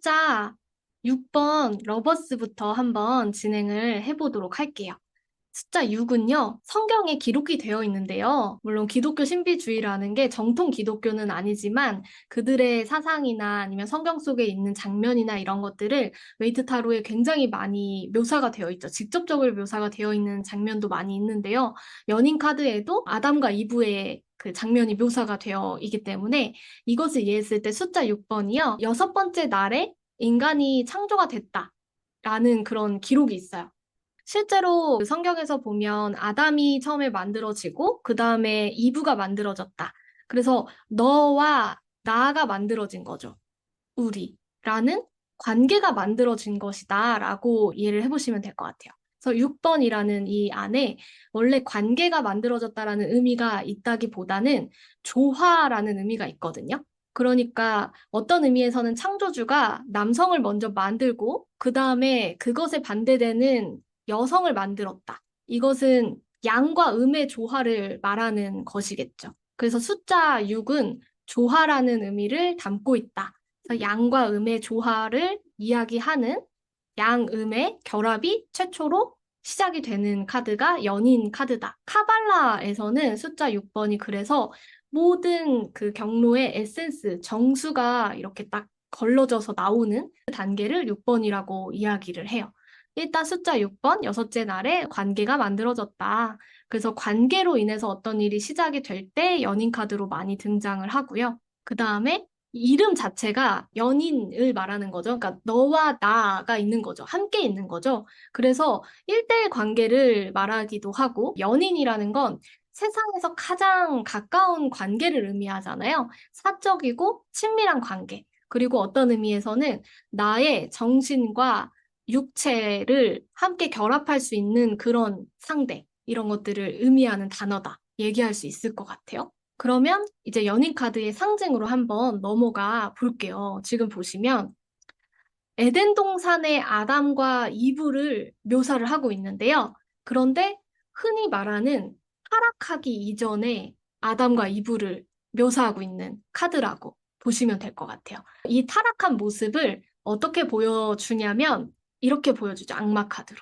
숫자 6번 러버스부터 한번 진행을 해보도록 할게요. 숫자 6은요, 성경에 기록이 되어 있는데요. 물론 기독교 신비주의라는 게 정통 기독교는 아니지만 그들의 사상이나 아니면 성경 속에 있는 장면이나 이런 것들을 웨이트 타로에 굉장히 많이 묘사가 되어 있죠. 직접적으로 묘사가 되어 있는 장면도 많이 있는데요. 연인 카드에도 아담과 이브의 그 장면이 묘사가 되어 있기 때문에 이것을 이해했을 때 숫자 6번이요. 여섯 번째 날에 인간이 창조가 됐다라는 그런 기록이 있어요. 실제로 성경에서 보면 아담이 처음에 만들어지고 그 다음에 이브가 만들어졌다. 그래서 너와 나가 만들어진 거죠. 우리라는 관계가 만들어진 것이다 라고 이해를 해보시면 될 것 같아요. 그래서 6번이라는 이 안에 원래 관계가 만들어졌다라는 의미가 있다기보다는 조화라는 의미가 있거든요. 그러니까 어떤 의미에서는 창조주가 남성을 먼저 만들고 그 다음에 그것에 반대되는 여성을 만들었다. 이것은 양과 음의 조화를 말하는 것이겠죠. 그래서 숫자 6은 조화라는 의미를 담고 있다. 그래서 양과 음의 조화를 이야기하는 양음의 결합이 최초로 시작이 되는 카드가 연인 카드다. 카발라에서는 숫자 6번이 그래서 모든 그 경로의 에센스, 정수가 이렇게 딱 걸러져서 나오는 그 단계를 6번이라고 이야기를 해요. 일단 숫자 6번, 여섯째 날에 관계가 만들어졌다. 그래서 관계로 인해서 어떤 일이 시작이 될 때 연인 카드로 많이 등장을 하고요. 그 다음에 이름 자체가 연인을 말하는 거죠. 그러니까 너와 나가 있는 거죠. 함께 있는 거죠. 그래서 1대1 관계를 말하기도 하고 연인이라는 건 세상에서 가장 가까운 관계를 의미하잖아요. 사적이고 친밀한 관계. 그리고 어떤 의미에서는 나의 정신과 육체를 함께 결합할 수 있는 그런 상대, 이런 것들을 의미하는 단어다. 얘기할 수 있을 것 같아요. 그러면 이제 연인 카드의 상징으로 한번 넘어가 볼게요. 지금 보시면 에덴 동산의 아담과 이브를 묘사를 하고 있는데요. 그런데 흔히 말하는 타락하기 이전에 아담과 이브를 묘사하고 있는 카드라고 보시면 될 것 같아요. 이 타락한 모습을 어떻게 보여주냐면 이렇게 보여주죠. 악마 카드로.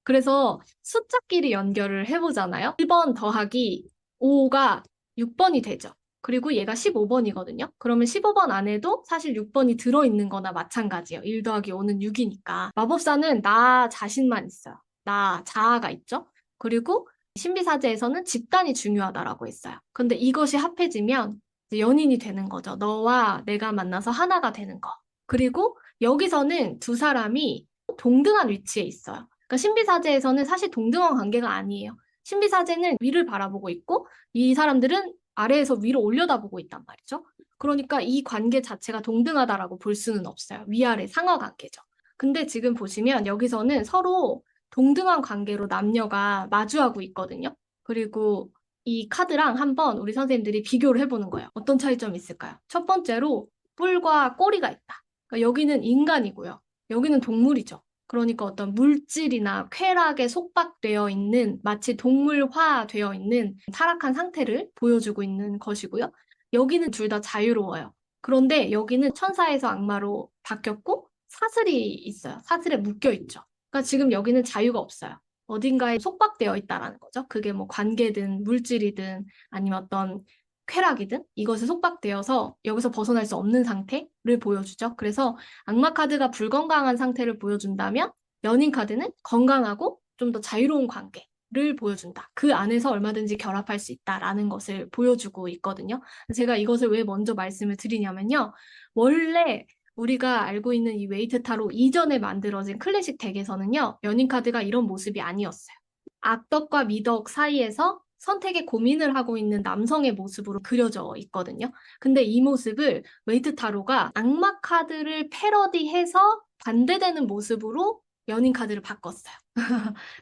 그래서 숫자끼리 연결을 해보잖아요. 1번 더하기 5가 6번이 되죠. 그리고 얘가 15번이거든요. 그러면 15번 안에도 사실 6번이 들어있는 거나 마찬가지예요. 1 더하기 5는 6이니까. 마법사는 나 자신만 있어요. 나 자아가 있죠. 그리고 신비사제에서는 집단이 중요하다라고 했어요. 근데 이것이 합해지면 이제 연인이 되는 거죠. 너와 내가 만나서 하나가 되는 거. 그리고 여기서는 두 사람이 동등한 위치에 있어요. 그러니까 신비사제에서는 사실 동등한 관계가 아니에요. 신비사제는 위를 바라보고 있고 이 사람들은 아래에서 위로 올려다보고 있단 말이죠. 그러니까 이 관계 자체가 동등하다라고 볼 수는 없어요. 위아래 상하 관계죠. 근데 지금 보시면 여기서는 서로 동등한 관계로 남녀가 마주하고 있거든요. 그리고 이 카드랑 한번 우리 선생님들이 비교를 해보는 거예요. 어떤 차이점이 있을까요? 첫 번째로 뿔과 꼬리가 있다. 그러니까 여기는 인간이고요. 여기는 동물이죠. 그러니까 어떤 물질이나 쾌락에 속박되어 있는 마치 동물화되어 있는 타락한 상태를 보여주고 있는 것이고요. 여기는 둘 다 자유로워요. 그런데 여기는 천사에서 악마로 바뀌었고 사슬이 있어요. 사슬에 묶여 있죠. 그러니까 지금 여기는 자유가 없어요. 어딘가에 속박되어 있다라는 거죠. 그게 뭐 관계든 물질이든 아니면 어떤 쾌락이든 이것에 속박되어서 여기서 벗어날 수 없는 상태를 보여주죠. 그래서 악마 카드가 불건강한 상태를 보여준다면 연인 카드는 건강하고 좀 더 자유로운 관계를 보여준다. 그 안에서 얼마든지 결합할 수 있다라는 것을 보여주고 있거든요. 제가 이것을 왜 먼저 말씀을 드리냐면요. 원래 우리가 알고 있는 이 웨이트 타로 이전에 만들어진 클래식 덱에서는요. 연인 카드가 이런 모습이 아니었어요. 악덕과 미덕 사이에서 선택에 고민을 하고 있는 남성의 모습으로 그려져 있거든요. 근데 이 모습을 웨이트 타로가 악마 카드를 패러디해서 반대되는 모습으로 연인 카드를 바꿨어요.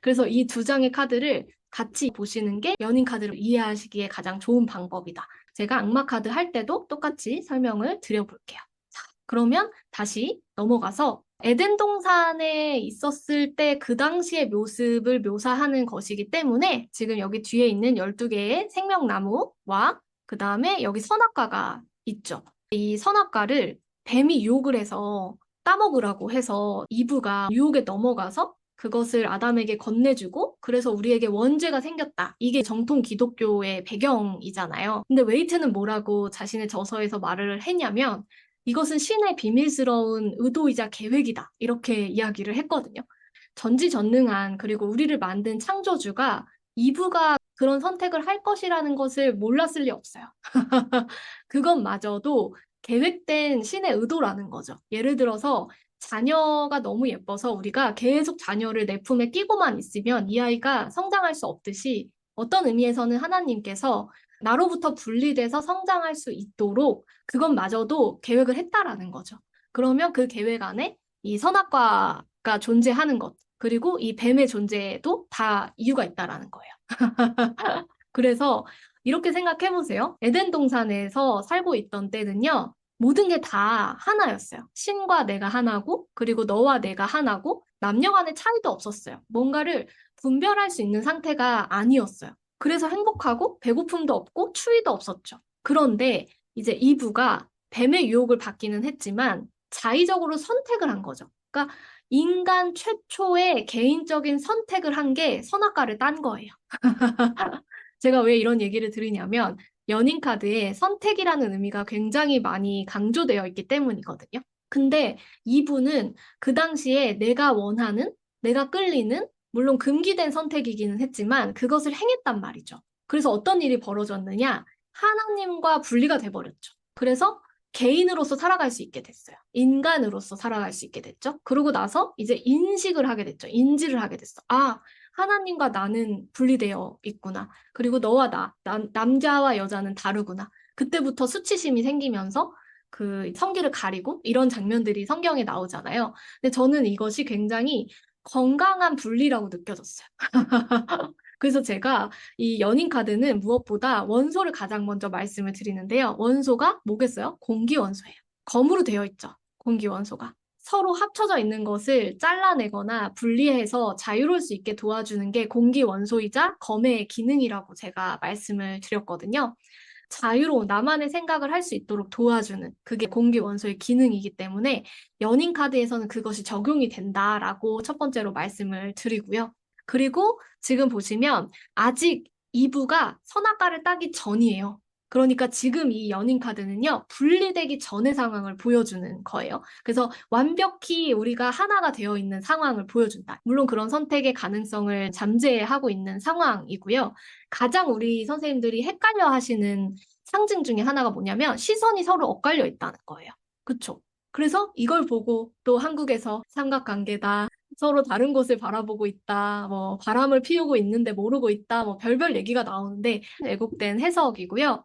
그래서 이 두 장의 카드를 같이 보시는 게 연인 카드를 이해하시기에 가장 좋은 방법이다. 제가 악마 카드 할 때도 똑같이 설명을 드려볼게요. 자, 그러면 다시 넘어가서 에덴 동산에 있었을 때 그 당시의 모습을 묘사하는 것이기 때문에 지금 여기 뒤에 있는 12개의 생명나무와 그 다음에 여기 선악과가 있죠. 이 선악과를 뱀이 유혹을 해서 따먹으라고 해서 이브가 유혹에 넘어가서 그것을 아담에게 건네주고 그래서 우리에게 원죄가 생겼다. 이게 정통 기독교의 배경이잖아요. 근데 웨이트는 뭐라고 자신의 저서에서 말을 했냐면 이것은 신의 비밀스러운 의도이자 계획이다. 이렇게 이야기를 했거든요. 전지전능한 그리고 우리를 만든 창조주가 이브가 그런 선택을 할 것이라는 것을 몰랐을 리 없어요. 그것마저도 계획된 신의 의도라는 거죠. 예를 들어서 자녀가 너무 예뻐서 우리가 계속 자녀를 내 품에 끼고만 있으면 이 아이가 성장할 수 없듯이 어떤 의미에서는 하나님께서 나로부터 분리돼서 성장할 수 있도록 그것마저도 계획을 했다라는 거죠. 그러면 그 계획 안에 이 선악과가 존재하는 것, 그리고 이 뱀의 존재에도 다 이유가 있다라는 거예요. 그래서 이렇게 생각해 보세요. 에덴 동산에서 살고 있던 때는요, 모든 게 다 하나였어요. 신과 내가 하나고, 그리고 너와 내가 하나고, 남녀 간의 차이도 없었어요. 뭔가를 분별할 수 있는 상태가 아니었어요. 그래서 행복하고, 배고픔도 없고, 추위도 없었죠. 그런데 이제 이브가 뱀의 유혹을 받기는 했지만, 자의적으로 선택을 한 거죠. 그러니까 인간 최초의 개인적인 선택을 한 게 선악과를 딴 거예요. 제가 왜 이런 얘기를 드리냐면 연인 카드에 선택이라는 의미가 굉장히 많이 강조되어 있기 때문이거든요. 근데 이분은 그 당시에 내가 원하는, 내가 끌리는, 물론 금기된 선택이기는 했지만 그것을 행했단 말이죠. 그래서 어떤 일이 벌어졌느냐? 하나님과 분리가 돼버렸죠. 그래서 개인으로서 살아갈 수 있게 됐어요. 인간으로서 살아갈 수 있게 됐죠. 그러고 나서 이제 인식을 하게 됐죠. 인지를 하게 됐어. 아, 하나님과 나는 분리되어 있구나. 그리고 너와 남자와 여자는 다르구나. 그때부터 수치심이 생기면서 그 성기를 가리고 이런 장면들이 성경에 나오잖아요. 근데 저는 이것이 굉장히 건강한 분리라고 느껴졌어요. 그래서 제가 이 연인 카드는 무엇보다 원소를 가장 먼저 말씀을 드리는데요. 원소가 뭐겠어요? 공기 원소예요. 검으로 되어 있죠. 공기 원소가. 서로 합쳐져 있는 것을 잘라내거나 분리해서 자유로울 수 있게 도와주는 게 공기 원소이자 검의 기능이라고 제가 말씀을 드렸거든요. 자유로운 나만의 생각을 할 수 있도록 도와주는 그게 공기 원소의 기능이기 때문에 연인 카드에서는 그것이 적용이 된다라고 첫 번째로 말씀을 드리고요. 그리고 지금 보시면 아직 2부가 선악과를 따기 전이에요. 그러니까 지금 이 연인 카드는요, 분리되기 전의 상황을 보여주는 거예요. 그래서 완벽히 우리가 하나가 되어 있는 상황을 보여준다. 물론 그런 선택의 가능성을 잠재하고 있는 상황이고요. 가장 우리 선생님들이 헷갈려 하시는 상징 중에 하나가 뭐냐면 시선이 서로 엇갈려 있다는 거예요. 그쵸? 그래서 이걸 보고 또 한국에서 삼각관계다. 서로 다른 곳을 바라보고 있다. 뭐 바람을 피우고 있는데 모르고 있다. 뭐 별별 얘기가 나오는데 왜곡된 해석이고요.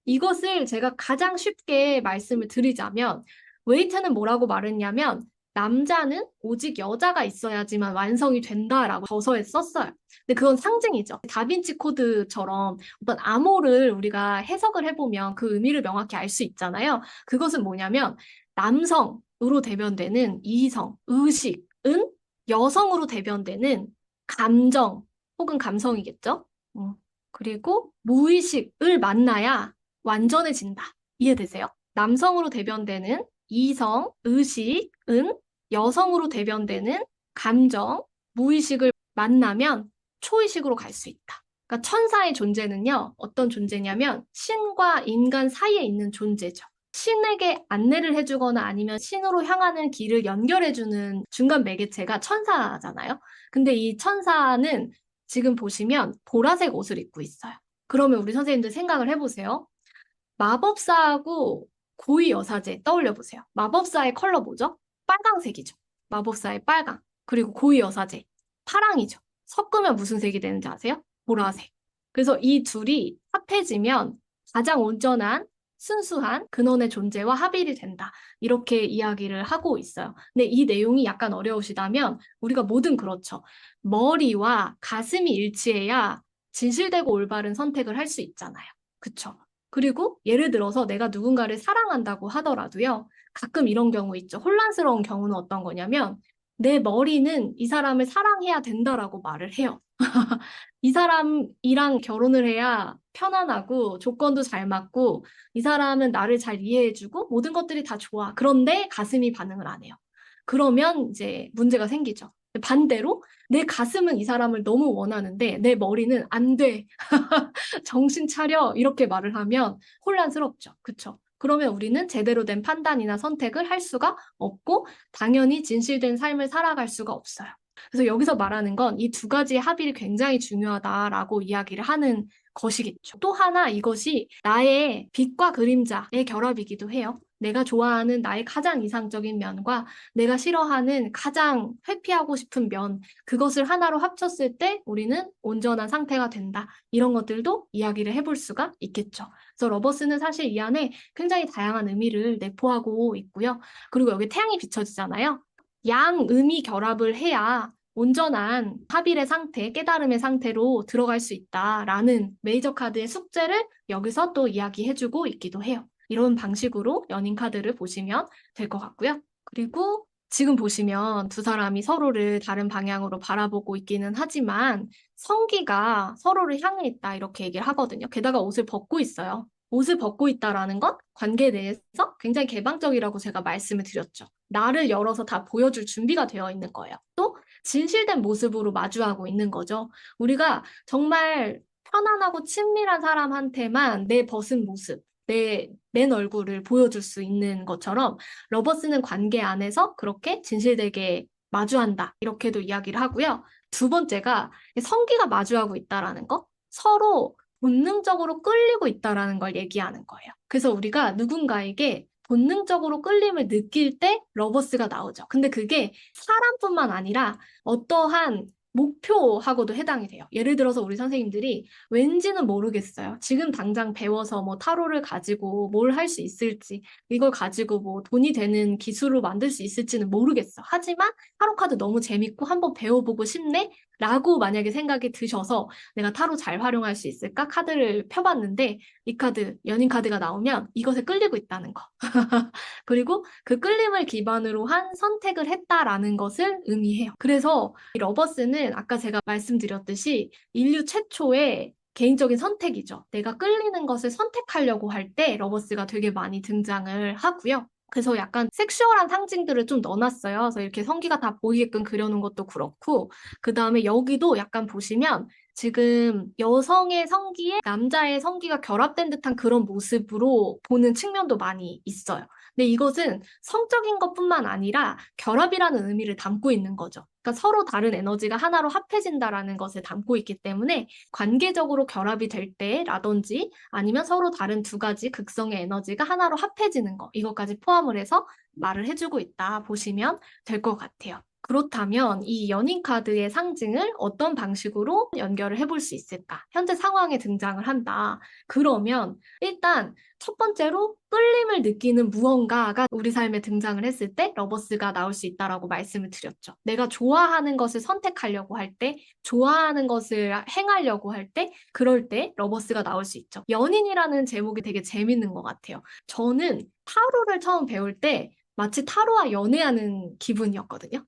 이것을 제가 가장 쉽게 말씀을 드리자면 웨이트는 뭐라고 말했냐면 남자는 오직 여자가 있어야지만 완성이 된다라고 저서에 썼어요. 근데 그건 상징이죠. 다빈치 코드처럼 어떤 암호를 우리가 해석을 해보면 그 의미를 명확히 알 수 있잖아요. 그것은 뭐냐면 남성으로 대변되는 이성, 의식은 여성으로 대변되는 감정 혹은 감성이겠죠. 어. 그리고 무의식을 만나야 완전해진다. 이해되세요? 남성으로 대변되는 이성, 의식은 여성으로 대변되는 감정, 무의식을 만나면 초의식으로 갈 수 있다. 그러니까 천사의 존재는요, 어떤 존재냐면 신과 인간 사이에 있는 존재죠. 신에게 안내를 해주거나 아니면 신으로 향하는 길을 연결해주는 중간 매개체가 천사잖아요. 근데 이 천사는 지금 보시면 보라색 옷을 입고 있어요. 그러면 우리 선생님들 생각을 해보세요. 마법사하고 고위 여사제 떠올려 보세요. 마법사의 컬러 뭐죠? 빨강색이죠. 마법사의 빨강. 그리고 고위 여사제 파랑이죠. 섞으면 무슨 색이 되는지 아세요? 보라색. 그래서 이 둘이 합해지면 가장 온전한 순수한 근원의 존재와 합일이 된다. 이렇게 이야기를 하고 있어요. 근데 이 내용이 약간 어려우시다면 우리가 뭐든 그렇죠. 머리와 가슴이 일치해야 진실되고 올바른 선택을 할 수 있잖아요. 그쵸? 그리고 예를 들어서 내가 누군가를 사랑한다고 하더라도요. 가끔 이런 경우 있죠. 혼란스러운 경우는 어떤 거냐면 내 머리는 이 사람을 사랑해야 된다라고 말을 해요. 이 사람이랑 결혼을 해야 편안하고 조건도 잘 맞고 이 사람은 나를 잘 이해해주고 모든 것들이 다 좋아. 그런데 가슴이 반응을 안 해요. 그러면 이제 문제가 생기죠. 반대로 내 가슴은 이 사람을 너무 원하는데 내 머리는 안 돼. 정신 차려. 이렇게 말을 하면 혼란스럽죠. 그쵸? 그러면 우리는 제대로 된 판단이나 선택을 할 수가 없고 당연히 진실된 삶을 살아갈 수가 없어요. 그래서 여기서 말하는 건 이 두 가지의 합일이 굉장히 중요하다라고 이야기를 하는 것이겠죠. 또 하나 이것이 나의 빛과 그림자의 결합이기도 해요. 내가 좋아하는 나의 가장 이상적인 면과 내가 싫어하는 가장 회피하고 싶은 면, 그것을 하나로 합쳤을 때 우리는 온전한 상태가 된다. 이런 것들도 이야기를 해볼 수가 있겠죠. 그래서 러버스는 사실 이 안에 굉장히 다양한 의미를 내포하고 있고요. 그리고 여기 태양이 비춰지잖아요. 양음이 결합을 해야 온전한 합일의 상태, 깨달음의 상태로 들어갈 수 있다라는 메이저 카드의 숙제를 여기서 또 이야기해주고 있기도 해요. 이런 방식으로 연인 카드를 보시면 될 것 같고요. 그리고 지금 보시면 두 사람이 서로를 다른 방향으로 바라보고 있기는 하지만 성기가 서로를 향해 있다 이렇게 얘기를 하거든요. 게다가 옷을 벗고 있어요. 옷을 벗고 있다라는 건 관계 내에서 굉장히 개방적이라고 제가 말씀을 드렸죠. 나를 열어서 다 보여줄 준비가 되어 있는 거예요. 또 진실된 모습으로 마주하고 있는 거죠. 우리가 정말 편안하고 친밀한 사람한테만 내 벗은 모습, 내 맨 얼굴을 보여줄 수 있는 것처럼 러버스는 관계 안에서 그렇게 진실되게 마주한다. 이렇게도 이야기를 하고요. 두 번째가 성기가 마주하고 있다라는 거. 서로 본능적으로 끌리고 있다라는 걸 얘기하는 거예요. 그래서 우리가 누군가에게 본능적으로 끌림을 느낄 때 러버스가 나오죠. 근데 그게 사람뿐만 아니라 어떠한 목표하고도 해당이 돼요. 예를 들어서 우리 선생님들이 왠지는 모르겠어요. 지금 당장 배워서 뭐 타로를 가지고 뭘 할 수 있을지, 이걸 가지고 뭐 돈이 되는 기술로 만들 수 있을지는 모르겠어. 하지만 타로 카드 너무 재밌고 한번 배워보고 싶네? 라고 만약에 생각이 드셔서 내가 타로 잘 활용할 수 있을까? 카드를 펴봤는데 이 카드, 연인 카드가 나오면 이것에 끌리고 있다는 거. 그리고 그 끌림을 기반으로 한 선택을 했다라는 것을 의미해요. 그래서 이 러버스는 아까 제가 말씀드렸듯이 인류 최초의 개인적인 선택이죠. 내가 끌리는 것을 선택하려고 할 때 러버스가 되게 많이 등장을 하고요. 그래서 약간 섹슈얼한 상징들을 좀 넣어놨어요. 그래서 이렇게 성기가 다 보이게끔 그려놓은 것도 그렇고, 그 다음에 여기도 약간 보시면 지금 여성의 성기에 남자의 성기가 결합된 듯한 그런 모습으로 보는 측면도 많이 있어요. 근데 이것은 성적인 것뿐만 아니라 결합이라는 의미를 담고 있는 거죠. 그러니까 서로 다른 에너지가 하나로 합해진다라는 것을 담고 있기 때문에 관계적으로 결합이 될 때라든지 아니면 서로 다른 두 가지 극성의 에너지가 하나로 합해지는 거, 이것까지 포함을 해서 말을 해주고 있다 보시면 될 것 같아요. 그렇다면 이 연인 카드의 상징을 어떤 방식으로 연결을 해볼 수 있을까? 현재 상황에 등장을 한다. 그러면 일단 첫 번째로 끌림을 느끼는 무언가가 우리 삶에 등장을 했을 때 러버스가 나올 수 있다라고 말씀을 드렸죠. 내가 좋아하는 것을 선택하려고 할 때, 좋아하는 것을 행하려고 할 때, 그럴 때 러버스가 나올 수 있죠. 연인이라는 제목이 되게 재밌는 것 같아요. 저는 타로를 처음 배울 때 마치 타로와 연애하는 기분이었거든요.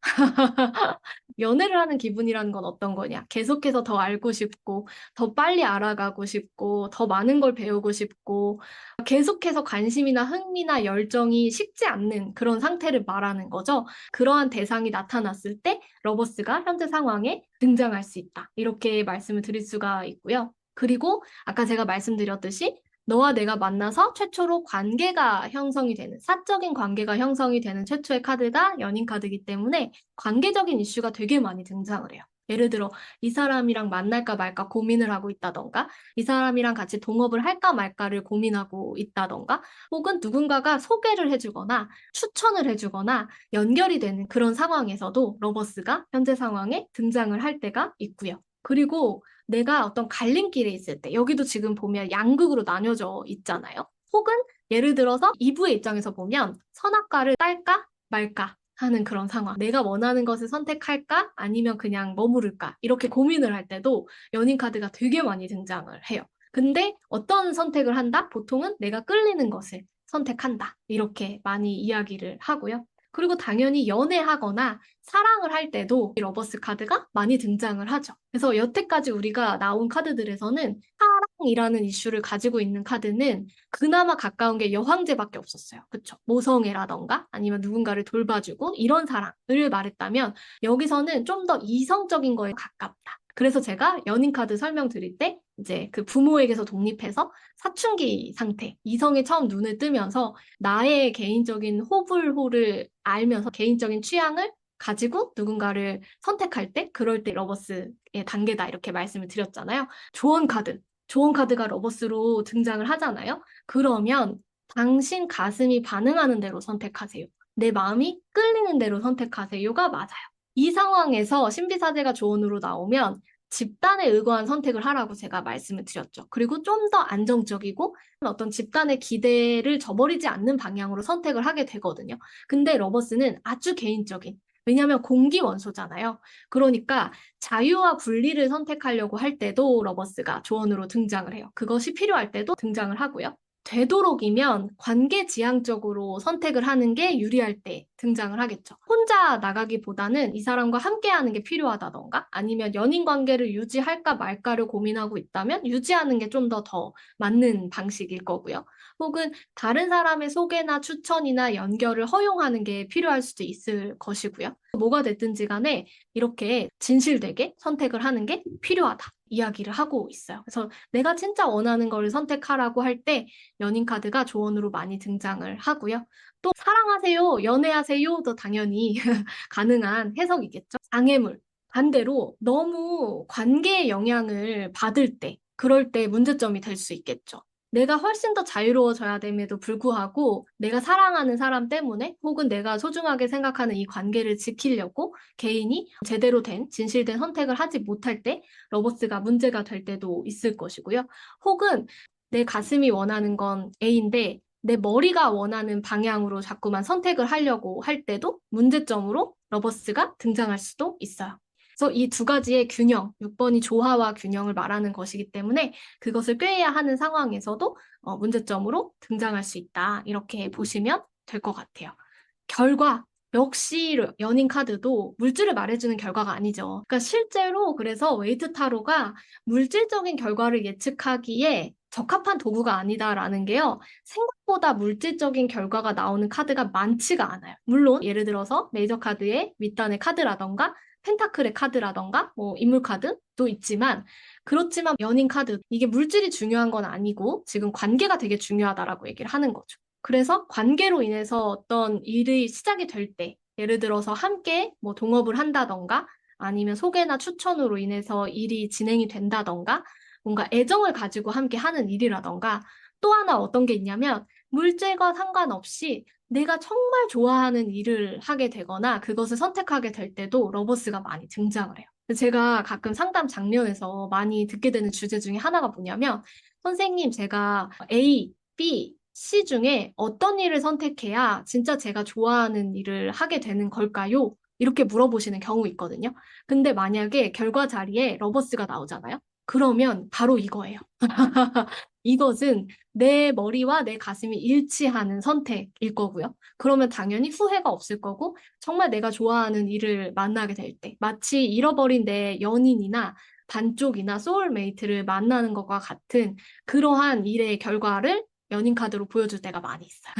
연애를 하는 기분이라는 건 어떤 거냐? 계속해서 더 알고 싶고, 더 빨리 알아가고 싶고, 더 많은 걸 배우고 싶고, 계속해서 관심이나 흥미나 열정이 식지 않는 그런 상태를 말하는 거죠. 그러한 대상이 나타났을 때 러버스가 현재 상황에 등장할 수 있다. 이렇게 말씀을 드릴 수가 있고요. 그리고 아까 제가 말씀드렸듯이 너와 내가 만나서 최초로 관계가 형성이 되는, 사적인 관계가 형성이 되는 최초의 카드가 연인 카드이기 때문에 관계적인 이슈가 되게 많이 등장을 해요. 예를 들어 이 사람이랑 만날까 말까 고민을 하고 있다던가 이 사람이랑 같이 동업을 할까 말까를 고민하고 있다던가 혹은 누군가가 소개를 해주거나 추천을 해주거나 연결이 되는 그런 상황에서도 러버스가 현재 상황에 등장을 할 때가 있고요. 그리고 내가 어떤 갈림길에 있을 때, 여기도 지금 보면 양극으로 나뉘어져 있잖아요. 혹은 예를 들어서 이브의 입장에서 보면 선악과를 딸까 말까 하는 그런 상황. 내가 원하는 것을 선택할까 아니면 그냥 머무를까 이렇게 고민을 할 때도 연인 카드가 되게 많이 등장을 해요. 근데 어떤 선택을 한다? 보통은 내가 끌리는 것을 선택한다. 이렇게 많이 이야기를 하고요. 그리고 당연히 연애하거나 사랑을 할 때도 이 러버스 카드가 많이 등장을 하죠. 그래서 여태까지 우리가 나온 카드들에서는 사랑이라는 이슈를 가지고 있는 카드는 그나마 가까운 게 여황제밖에 없었어요. 그쵸? 모성애라던가 아니면 누군가를 돌봐주고 이런 사랑을 말했다면 여기서는 좀 더 이성적인 거에 가깝다. 그래서 제가 연인 카드 설명드릴 때 이제 그 부모에게서 독립해서 사춘기 상태, 이성에 처음 눈을 뜨면서 나의 개인적인 호불호를 알면서 개인적인 취향을 가지고 누군가를 선택할 때, 그럴 때 러버스의 단계다 이렇게 말씀을 드렸잖아요. 조언 카드, 조언 카드가 러버스로 등장을 하잖아요. 그러면 당신 가슴이 반응하는 대로 선택하세요. 내 마음이 끌리는 대로 선택하세요가 맞아요. 이 상황에서 신비사제가 조언으로 나오면 집단에 의거한 선택을 하라고 제가 말씀을 드렸죠. 그리고 좀 더 안정적이고 어떤 집단의 기대를 저버리지 않는 방향으로 선택을 하게 되거든요. 근데 러버스는 아주 개인적인, 왜냐하면 공기 원소잖아요. 그러니까 자유와 분리를 선택하려고 할 때도 러버스가 조언으로 등장을 해요. 그것이 필요할 때도 등장을 하고요. 되도록이면 관계지향적으로 선택을 하는 게 유리할 때 등장을 하겠죠. 혼자 나가기보다는 이 사람과 함께하는 게 필요하다던가 아니면 연인 관계를 유지할까 말까를 고민하고 있다면 유지하는 게 좀 더 맞는 방식일 거고요. 혹은 다른 사람의 소개나 추천이나 연결을 허용하는 게 필요할 수도 있을 것이고요. 뭐가 됐든지 간에 이렇게 진실되게 선택을 하는 게 필요하다. 이야기를 하고 있어요. 그래서 내가 진짜 원하는 거를 선택하라고 할 때 연인 카드가 조언으로 많이 등장을 하고요. 또 사랑하세요, 연애하세요도 당연히 가능한 해석이겠죠. 장애물. 반대로 너무 관계의 영향을 받을 때, 그럴 때 문제점이 될 수 있겠죠. 내가 훨씬 더 자유로워져야 됨에도 불구하고 내가 사랑하는 사람 때문에 혹은 내가 소중하게 생각하는 이 관계를 지키려고 개인이 제대로 된 진실된 선택을 하지 못할 때 러버스가 문제가 될 때도 있을 것이고요. 혹은 내 가슴이 원하는 건 A인데 내 머리가 원하는 방향으로 자꾸만 선택을 하려고 할 때도 문제점으로 러버스가 등장할 수도 있어요. 그래서 이 두 가지의 균형, 6번이 조화와 균형을 말하는 것이기 때문에 그것을 꾀해야 하는 상황에서도 문제점으로 등장할 수 있다. 이렇게 보시면 될 것 같아요. 결과, 역시 연인 카드도 물질을 말해주는 결과가 아니죠. 그러니까 실제로 그래서 웨이트 타로가 물질적인 결과를 예측하기에 적합한 도구가 아니다라는 게요. 생각보다 물질적인 결과가 나오는 카드가 많지가 않아요. 물론 예를 들어서 메이저 카드의 윗단의 카드라던가 펜타클의 카드라던가 뭐 인물 카드도 있지만 그렇지만 연인 카드 이게 물질이 중요한 건 아니고 지금 관계가 되게 중요하다라고 얘기를 하는 거죠. 그래서 관계로 인해서 어떤 일이 시작이 될 때, 예를 들어서 함께 뭐 동업을 한다던가, 아니면 소개나 추천으로 인해서 일이 진행이 된다던가, 뭔가 애정을 가지고 함께 하는 일이라던가, 또 하나 어떤 게 있냐면, 물질과 상관없이 내가 정말 좋아하는 일을 하게 되거나, 그것을 선택하게 될 때도 러버스가 많이 등장을 해요. 제가 가끔 상담 장면에서 많이 듣게 되는 주제 중에 하나가 뭐냐면, 선생님, 제가 A, B, C 중에 어떤 일을 선택해야 진짜 제가 좋아하는 일을 하게 되는 걸까요? 이렇게 물어보시는 경우 있거든요. 근데 만약에 결과 자리에 러버스가 나오잖아요. 그러면 바로 이거예요. 이것은 내 머리와 내 가슴이 일치하는 선택일 거고요. 그러면 당연히 후회가 없을 거고, 정말 내가 좋아하는 일을 만나게 될 때, 마치 잃어버린 내 연인이나 반쪽이나 소울메이트를 만나는 것과 같은 그러한 일의 결과를 연인 카드로 보여줄 때가 많이 있어요.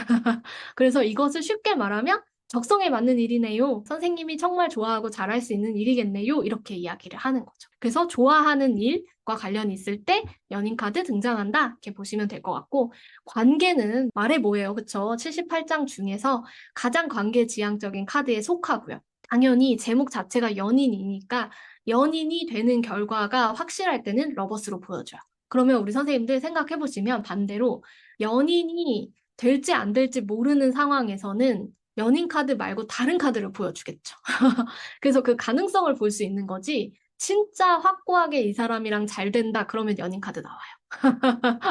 그래서 이것을 쉽게 말하면 적성에 맞는 일이네요. 선생님이 정말 좋아하고 잘할 수 있는 일이겠네요. 이렇게 이야기를 하는 거죠. 그래서 좋아하는 일과 관련이 있을 때 연인 카드 등장한다. 이렇게 보시면 될 것 같고 관계는 말해 뭐예요. 그쵸? 78장 중에서 가장 관계지향적인 카드에 속하고요. 당연히 제목 자체가 연인이니까 연인이 되는 결과가 확실할 때는 러버스로 보여줘요. 그러면 우리 선생님들 생각해 보시면 반대로 연인이 될지 안 될지 모르는 상황에서는 연인 카드 말고 다른 카드를 보여주겠죠. 그래서 그 가능성을 볼 수 있는 거지, 진짜 확고하게 이 사람이랑 잘 된다, 그러면 연인 카드 나와요.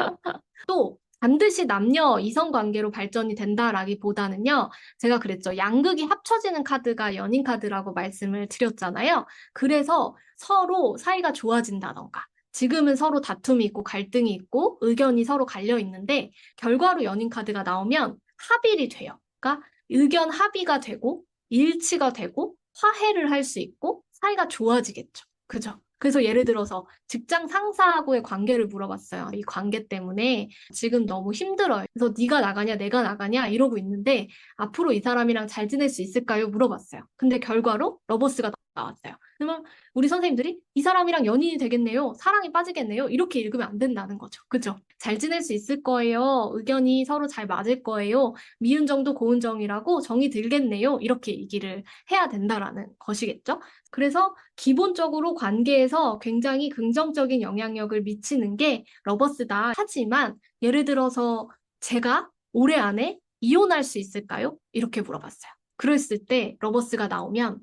또, 반드시 남녀 이성 관계로 발전이 된다라기보다는요, 제가 그랬죠. 양극이 합쳐지는 카드가 연인 카드라고 말씀을 드렸잖아요. 그래서 서로 사이가 좋아진다던가, 지금은 서로 다툼이 있고 갈등이 있고 의견이 서로 갈려 있는데 결과로 연인 카드가 나오면 합일이 돼요. 그러니까 의견 합의가 되고 일치가 되고 화해를 할 수 있고 사이가 좋아지겠죠. 그죠? 그래서 예를 들어서 직장 상사하고의 관계를 물어봤어요. 이 관계 때문에 지금 너무 힘들어요. 그래서 네가 나가냐 내가 나가냐 이러고 있는데 앞으로 이 사람이랑 잘 지낼 수 있을까요? 물어봤어요. 근데 결과로 러버스가 나왔어요. 그러면 우리 선생님들이 이 사람이랑 연인이 되겠네요. 사랑이 빠지겠네요. 이렇게 읽으면 안 된다는 거죠. 그죠? 잘 지낼 수 있을 거예요. 의견이 서로 잘 맞을 거예요. 미운 정도 고운 정이라고 정이 들겠네요. 이렇게 얘기를 해야 된다라는 것이겠죠. 그래서 기본적으로 관계에서 굉장히 긍정적인 영향력을 미치는 게 러버스다. 하지만 예를 들어서 제가 올해 안에 이혼할 수 있을까요? 이렇게 물어봤어요. 그랬을 때 러버스가 나오면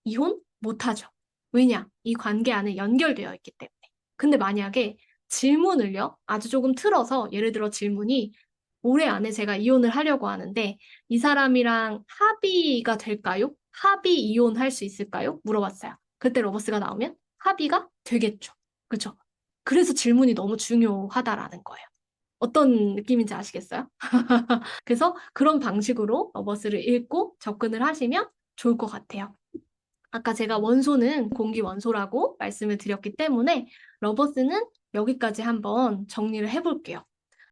이혼 못하죠. 왜냐? 이 관계 안에 연결되어 있기 때문에. 근데 만약에 질문을요, 아주 조금 틀어서 예를 들어 질문이 올해 안에 제가 이혼을 하려고 하는데 이 사람이랑 합의가 될까요? 합의 이혼할 수 있을까요? 물어봤어요. 그때 로버스가 나오면 합의가 되겠죠. 그렇죠? 그래서 질문이 너무 중요하다라는 거예요. 어떤 느낌인지 아시겠어요? 그래서 그런 방식으로 로버스를 읽고 접근을 하시면 좋을 것 같아요. 아까 제가 원소는 공기 원소라고 말씀을 드렸기 때문에 러버스는 여기까지 한번 정리를 해볼게요.